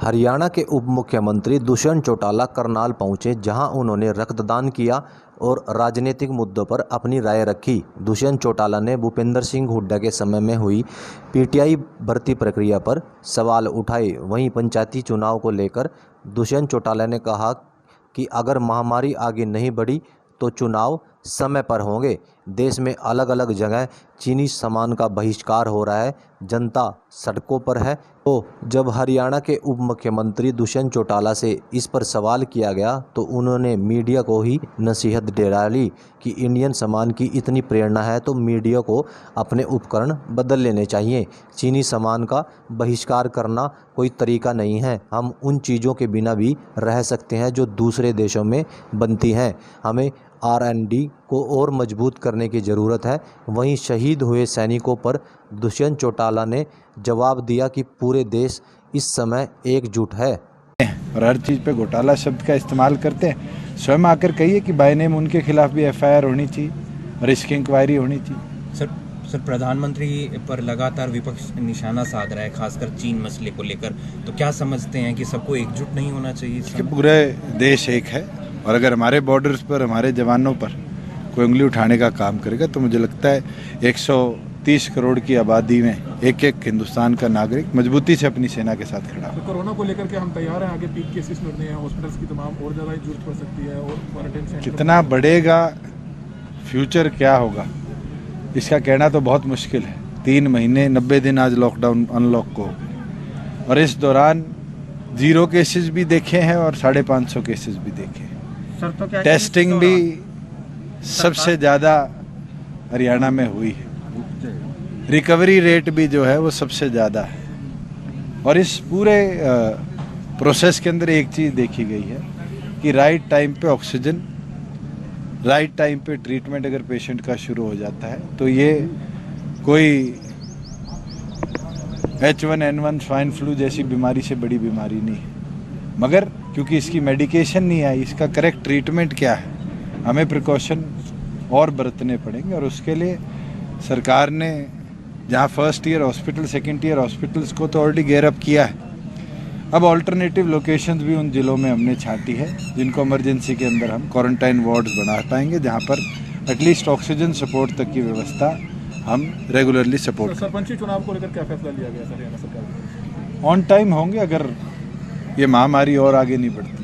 हरियाणा के उप मुख्यमंत्री दुष्यंत चौटाला करनाल पहुंचे, जहां उन्होंने रक्तदान किया और राजनीतिक मुद्दों पर अपनी राय रखी। दुष्यंत चौटाला ने भूपेंद्र सिंह हुड्डा के समय में हुई पीटीआई भर्ती प्रक्रिया पर सवाल उठाए। वहीं पंचायती चुनाव को लेकर दुष्यंत चौटाला ने कहा कि अगर महामारी आगे नहीं बढ़ी तो चुनाव समय पर होंगे। देश में अलग अलग जगह चीनी सामान का बहिष्कार हो रहा है, जनता सड़कों पर है। तो जब हरियाणा के उप मुख्यमंत्री दुष्यंत चौटाला से इस पर सवाल किया गया तो उन्होंने मीडिया को ही नसीहत डाली कि इंडियन सामान की इतनी प्रेरणा है तो मीडिया को अपने उपकरण बदल लेने चाहिए। चीनी सामान का बहिष्कार करना कोई तरीका नहीं है। हम उन चीज़ों के बिना भी रह सकते हैं जो दूसरे देशों में बनती हैं। हमें R&D को और मजबूत करने की ज़रूरत है। वहीं शहीद हुए सैनिकों पर दुष्यंत चौटाला ने जवाब दिया कि पूरे देश इस समय एकजुट है और हर चीज़ पे घोटाला शब्द का इस्तेमाल करते हैं। स्वयं आकर कहिए कि बाय नेम उनके खिलाफ भी FIR होनी चाहिए और इसकी इंक्वायरी होनी चाहिए। सर प्रधानमंत्री पर लगातार विपक्ष निशाना साध रहा है, खासकर चीन मसले को लेकर। तो क्या समझते हैं कि सबको एकजुट नहीं होना चाहिए? पूरे देश एक है और अगर हमारे बॉर्डर्स पर हमारे जवानों पर कोई उंगली उठाने का काम करेगा तो मुझे लगता है 130 करोड़ की आबादी में एक एक हिंदुस्तान का नागरिक मजबूती से अपनी सेना के साथ खड़ा। तो कोरोना को लेकर के हम तैयार हैं, आगे पीक केसेस बढ़ रहे हैं, हॉस्पिटल्स की तमाम और ज़्यादा जरूरत पड़ सकती है और क्वारंटाइन सेंटर कितना बढ़ेगा, फ्यूचर क्या होगा, इसका कहना तो बहुत मुश्किल है। 3 महीने 90 दिन आज लॉकडाउन अनलॉक को और इस दौरान 0 केसेस भी देखे हैं और 550 केसेस भी देखे हैं। तो क्या टेस्टिंग भी सबसे ज़्यादा हरियाणा में हुई है। रिकवरी रेट भी जो है वो सबसे ज़्यादा है। और इस पूरे प्रोसेस के अंदर एक चीज़ देखी गई है कि राइट टाइम पे ऑक्सीजन, राइट टाइम पे ट्रीटमेंट अगर पेशेंट का शुरू हो जाता है तो ये कोई H1N1 स्वाइन फ्लू जैसी बीमारी से बड़ी बीमारी नहीं है। मगर क्योंकि इसकी मेडिकेशन नहीं आई, इसका करेक्ट ट्रीटमेंट क्या है, हमें प्रिकॉशन और बरतने पड़ेंगे। और उसके लिए सरकार ने जहां first year hospital, second year hospitals को तो ऑलरेडी गेयर अप किया है, अब ऑल्टरनेटिव लोकेशंस भी उन जिलों में हमने छांटी है जिनको इमरजेंसी के अंदर हम क्वारंटाइन वार्ड्स बना पाएंगे, जहां पर एटलीस्ट ऑक्सीजन सपोर्ट तक की व्यवस्था हम रेगुलरली सपोर्ट। सरपंची चुनाव को लेकर क्या फैसला लिया गया हरियाणा सरकार? ऑन टाइम होंगे अगर ये महामारी और आगे नहीं बढ़ती।